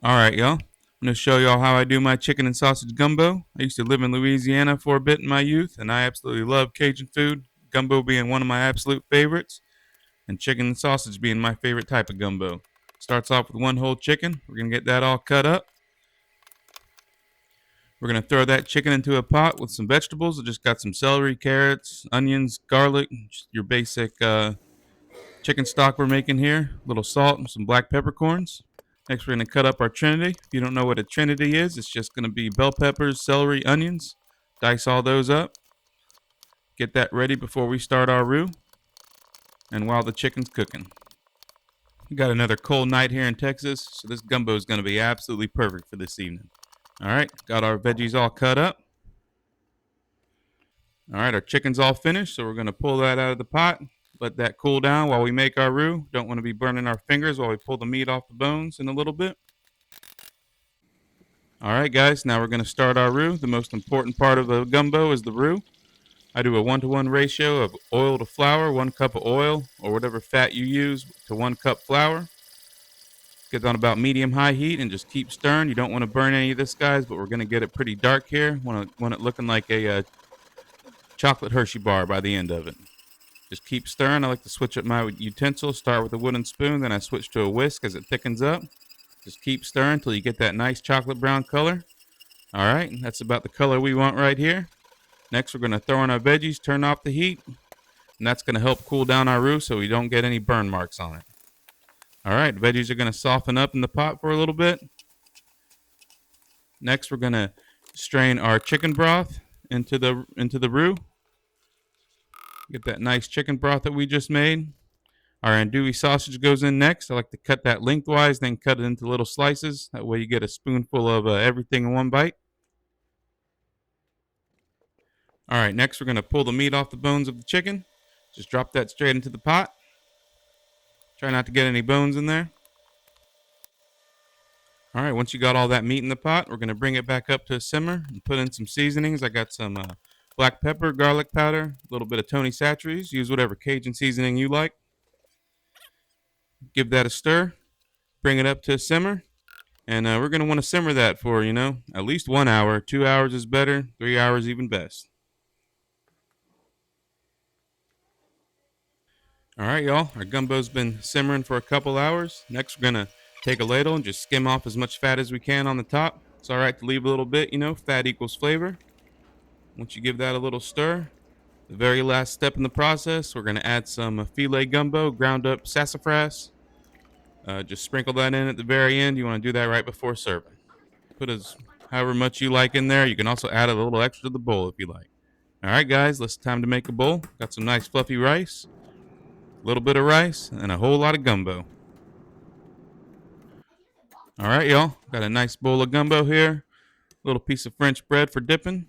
Alright, y'all. I'm going to show y'all how I do my chicken and sausage gumbo. I used to live in Louisiana for a bit in my youth, and I absolutely love Cajun food, gumbo being one of my absolute favorites, and chicken and sausage being my favorite type of gumbo. Starts off with one whole chicken. We're going to get that all cut up. We're going to throw that chicken into a pot with some vegetables. I just got some celery, carrots, onions, garlic, just your basic chicken stock we're making here, a little salt and some black peppercorns. Next, we're going to cut up our trinity. If you don't know what a trinity is, it's just going to be bell peppers, celery, onions. Dice all those up. Get that ready before we start our roux and while the chicken's cooking. We got another cold night here in Texas, so this gumbo is going to be absolutely perfect for this evening. All right, got our veggies all cut up. All right, our chicken's all finished, so we're going to pull that out of the pot. Let that cool down while we make our roux. Don't want to be burning our fingers while we pull the meat off the bones in a little bit. All right, guys, now we're going to start our roux. The most important part of the gumbo is the roux. I do a 1-to-1 ratio of oil to flour, 1 cup of oil or whatever fat you use to 1 cup flour. Get on about medium-high heat and just keep stirring. You don't want to burn any of this, guys, but we're going to get it pretty dark here. Want it looking like a chocolate Hershey bar by the end of it. Just keep stirring. I like to switch up my utensils. Start with a wooden spoon, then I switch to a whisk as it thickens up. Just keep stirring until you get that nice chocolate brown color. All right, that's about the color we want right here. Next, we're going to throw in our veggies, turn off the heat, and that's going to help cool down our roux so we don't get any burn marks on it. All right, veggies are going to soften up in the pot for a little bit. Next, we're going to strain our chicken broth into the roux. Get that nice chicken broth that we just made. Our andouille sausage goes in next. I like to cut that lengthwise, then cut it into little slices. That way you get a spoonful of everything in one bite. All right, next we're going to pull the meat off the bones of the chicken. Just drop that straight into the pot. Try not to get any bones in there. All right, once you got all that meat in the pot, we're going to bring it back up to a simmer and put in some seasonings. I got some black pepper, garlic powder, a little bit of Tony Chachere's. Use whatever Cajun seasoning you like. Give that a stir. Bring it up to a simmer. And we're going to want to simmer that for, at least 1 hour. 2 hours is better. 3 hours even best. All right, y'all. Our gumbo's been simmering for a couple hours. Next, we're going to take a ladle and just skim off as much fat as we can on the top. It's all right to leave a little bit, fat equals flavor. Once you give that a little stir, the very last step in the process, we're going to add some filet gumbo, ground up sassafras. Just sprinkle that in at the very end. You want to do that right before serving. Put however much you like in there. You can also add a little extra to the bowl if you like. All right, guys, it's time to make a bowl. Got some nice fluffy rice, a little bit of rice, and a whole lot of gumbo. All right, y'all, got a nice bowl of gumbo here. A little piece of French bread for dipping.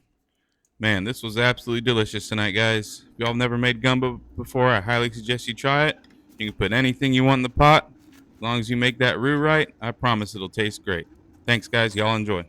Man, this was absolutely delicious tonight, guys. If y'all never made gumbo before, I highly suggest you try it. You can put anything you want in the pot. As long as you make that roux right, I promise it'll taste great. Thanks, guys. Y'all enjoy.